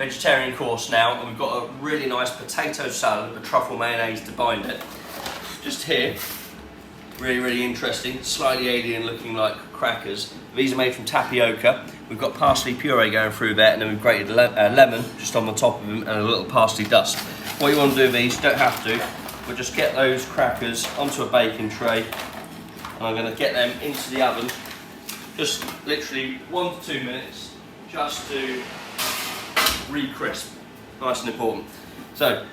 vegetarian course now, and we've got a really nice potato salad with truffle mayonnaise to bind it. Just here, really interesting, slightly alien looking like crackers. These are made from tapioca. We've got parsley puree going through there, and then we've grated lemon just on the top of them and a little parsley dust. What you want to do with these, you don't have to, but just get those crackers onto a baking tray, and I'm going to get them into the oven, just literally 1 to 2 minutes, just to re-crisp. Nice and important. So,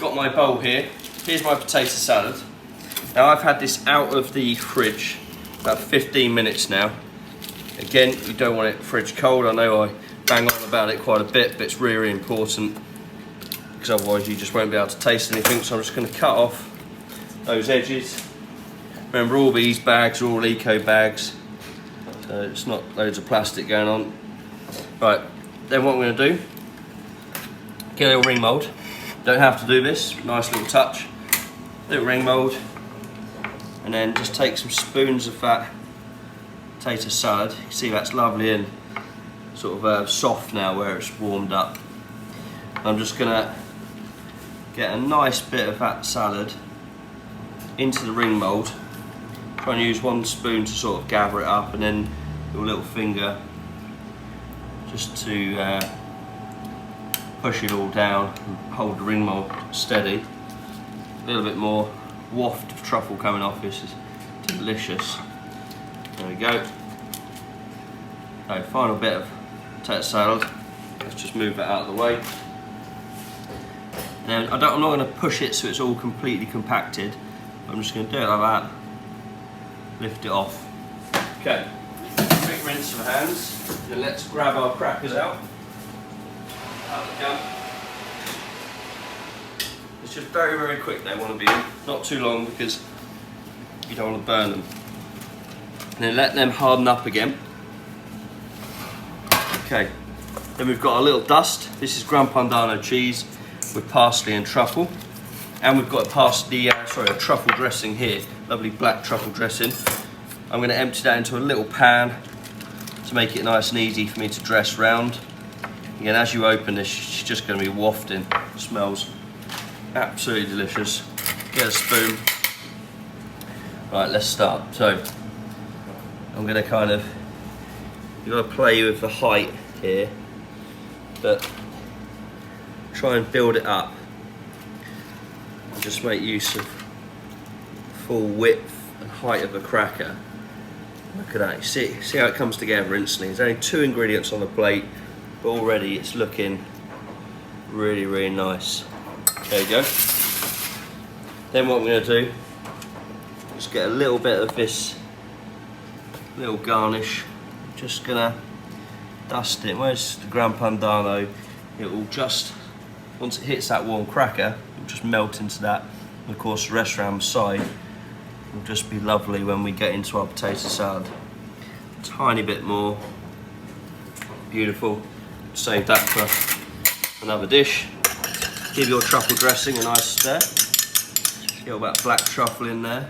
got my bowl here. Here's my potato salad. Now I've had this out of the fridge about 15 minutes now. Again, you don't want it fridge cold. I know I bang on about it quite a bit, but it's really important because otherwise you just won't be able to taste anything. So I'm just going to cut off those edges. Remember, all these bags are all eco bags, so it's not loads of plastic going on. Right, then what I'm going to do, get a little ring mould. Don't have to do this, nice little touch. Little ring mould, and then just take some spoons of that potato salad. You can see that's lovely and sort of soft now where it's warmed up. I'm just gonna get a nice bit of that salad into the ring mould. Try and use 1 spoon to sort of gather it up, and then your little finger just to push it all down and hold the ring mould steady. A little bit more waft of truffle coming off. This is delicious. There we go. So, final bit of potato salad. Let's just move that out of the way. And I'm not going to push it so it's all completely compacted. I'm just going to do it like that. Lift it off. Okay. Quick rinse of hands. Then let's grab our crackers out. Out they come. It's just very quick. They want to be in. Not too long because you don't want to burn them. And then let them harden up again. Okay, then we've got a little dust. This is Gran Padano cheese with parsley and truffle. And we've got a truffle dressing here. Lovely black truffle dressing. I'm going to empty that into a little pan to make it nice and easy for me to dress round. Again, as you open this, it's just going to be wafting. It smells absolutely delicious. Get a spoon. Right, let's start. So, I'm going to you've got to play with the height here, but try and build it up. And just make use of full width and height of the cracker. Look at that, see how it comes together instantly. There's only 2 ingredients on the plate, but already it's looking really nice. There you go. Then what I'm going to do, just get a little bit of this little garnish. Just gonna dust it. Where's the Gran Padano? It will just, once it hits that warm cracker, it will just melt into that. And of course, the rest around the side will just be lovely when we get into our potato salad. Tiny bit more. Beautiful. Save that for another dish. Give your truffle dressing a nice stir. Get all that black truffle in there.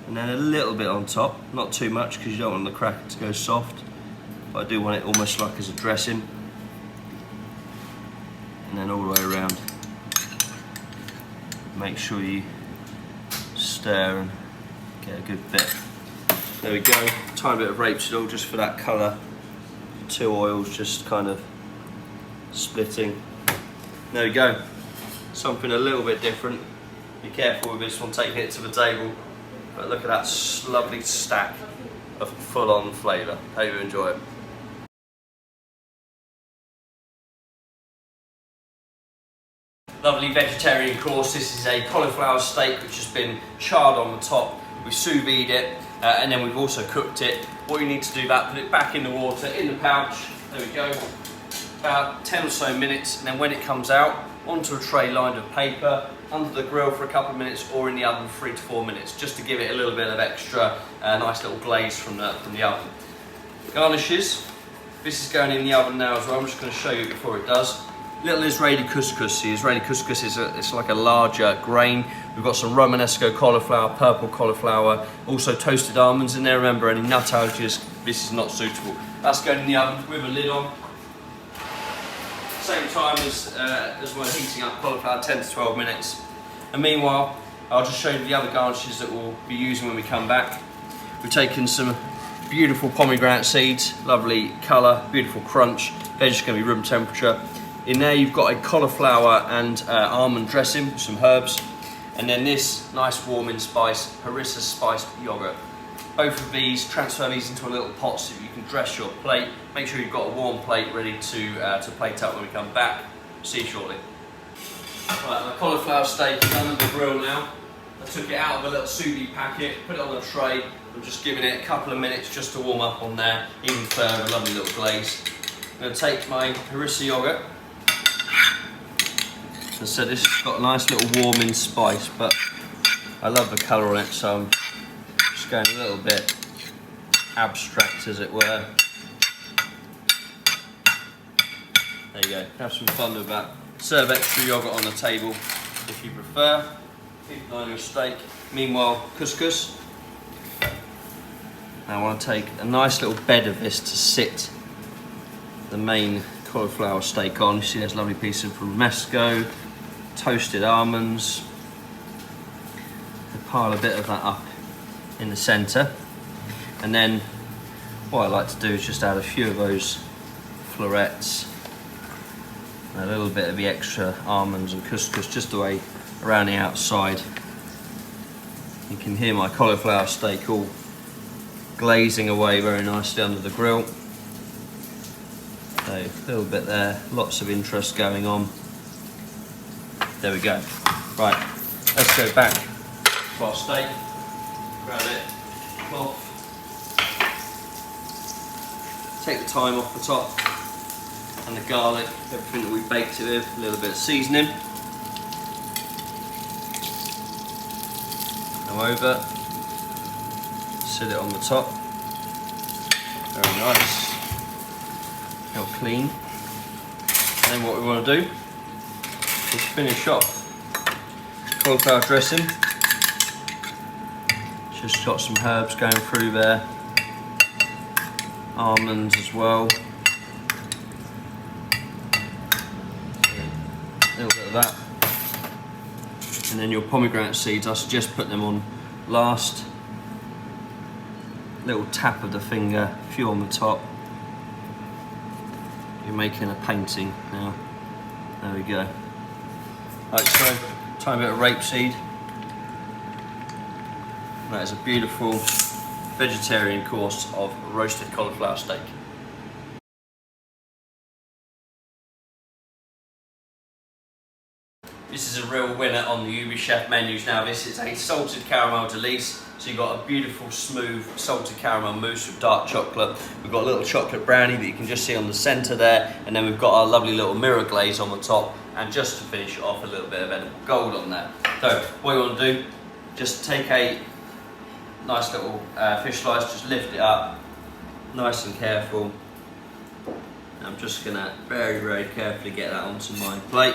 And then a little bit on top, not too much because you don't want the cracker to go soft, but I do want it almost like as a dressing. And then all the way around. Make sure you stir and get a good bit. There we go, tiny bit of rapeseed oil just for that colour. 2 oils just kind of splitting. There we go, something a little bit different. Be careful with this one, taking it to the table. But look at that lovely stack of full-on flavour. Hope you enjoy it. Lovely vegetarian course. This is a cauliflower steak which has been charred on the top. We sous vide it and then we've also cooked it. What you need to do that, put it back in the water, in the pouch. There we go. About 10 or so minutes, and then when it comes out, onto a tray lined with paper, under the grill for a couple of minutes, or in the oven 3 to 4 minutes, just to give it a little bit of extra nice little glaze from the oven. Garnishes. This is going in the oven now as well. I'm just going to show you before it does. Little Israeli couscous. The Israeli couscous is it's like a larger grain. We've got some Romanesco cauliflower, purple cauliflower, also toasted almonds in there. Remember, any nut allergies, this is not suitable. That's going in the oven with a lid on. Same time as we're heating up cauliflower, 10 to 12 minutes. And meanwhile, I'll just show you the other garnishes that we'll be using when we come back. We've taken some beautiful pomegranate seeds, lovely colour, beautiful crunch. They're just going to be room temperature. In there you've got a cauliflower and almond dressing with some herbs. And then this nice warming spice, harissa spiced yoghurt. Both of these, transfer these into a little pot so you can dress your plate. Make sure you've got a warm plate ready to plate up when we come back. See you shortly. Right, my cauliflower steak is under the grill now. I took it out of a little sous vide packet, put it on the tray. I'm just giving it a couple of minutes just to warm up on there, even further, a lovely little glaze. I'm going to take my harissa yoghurt. As I said, this has got a nice little warming spice, but I love the colour on it, so I'm just going a little bit abstract, as it were. There you go, have some fun with that. Serve extra yoghurt on the table if you prefer. Keep an eye on your steak. Meanwhile, couscous. Now I want to take a nice little bed of this to sit the main cauliflower steak on. You see there's a lovely piece of romesco, toasted almonds. I pile a bit of that up in the centre, and then what I like to do is just add a few of those florets, and a little bit of the extra almonds and couscous just the way around the outside. You can hear my cauliflower steak all glazing away very nicely under the grill. So a little bit there, lots of interest going on. There we go. Right, let's go back to our steak. Grab it, cloth. Take the thyme off the top and the garlic, everything that we baked it with, a little bit of seasoning. Come over, sit it on the top. Very nice, how clean. And then what we want to do is finish off cauliflower dressing. Just got some herbs going through there, almonds as well. A little bit of that. And then your pomegranate seeds, I suggest put them on last. Little tap of the finger, a few on the top. You're making a painting now. There we go. Like so, tiny bit of rapeseed. That is a beautiful vegetarian course of roasted cauliflower steak. This is a real winner on the Ubi Chef menus now. This is a salted caramel delice. So you've got a beautiful, smooth, salted caramel mousse with dark chocolate. We've got a little chocolate brownie that you can just see on the centre there. And then we've got our lovely little mirror glaze on the top. And just to finish it off, a little bit of edible gold on there. So what you want to do, just take a nice little fish slice, just lift it up, nice and careful. And I'm just going to very, very carefully get that onto my plate.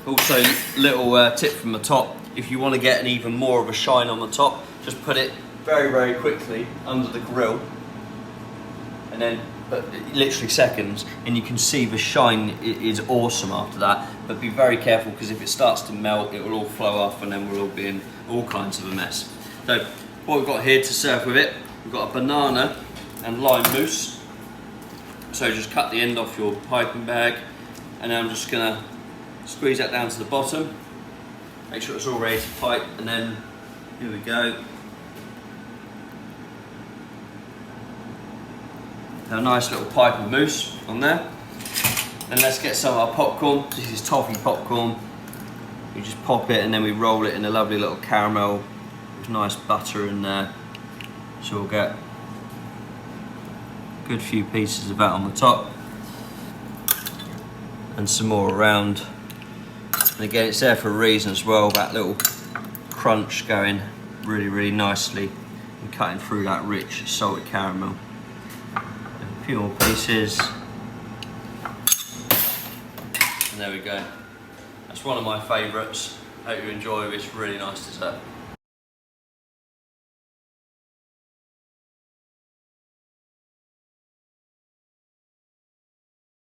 Also, little tip from the top, if you want to get an even more of a shine on the top, just put it very, very quickly under the grill, and then literally seconds, and you can see the shine is awesome after that. But be very careful, because if it starts to melt, it will all flow off, and then we'll all be in all kinds of a mess. So what we've got here to serve with it, we've got a banana and lime mousse. So just cut the end off your piping bag, and then I'm just going to squeeze that down to the bottom, make sure it's all ready to pipe, and then here we go. A nice little pipe of mousse on there. Then let's get some of our popcorn. This is toffee popcorn. We just pop it and then we roll it in a lovely little caramel with nice butter in there. So we'll get a good few pieces of that on the top, and some more around. And again, it's there for a reason as well, that little crunch going really, really nicely and cutting through that rich salted caramel. A few more pieces. And there we go. That's one of my favourites. Hope you enjoy this really nice dessert.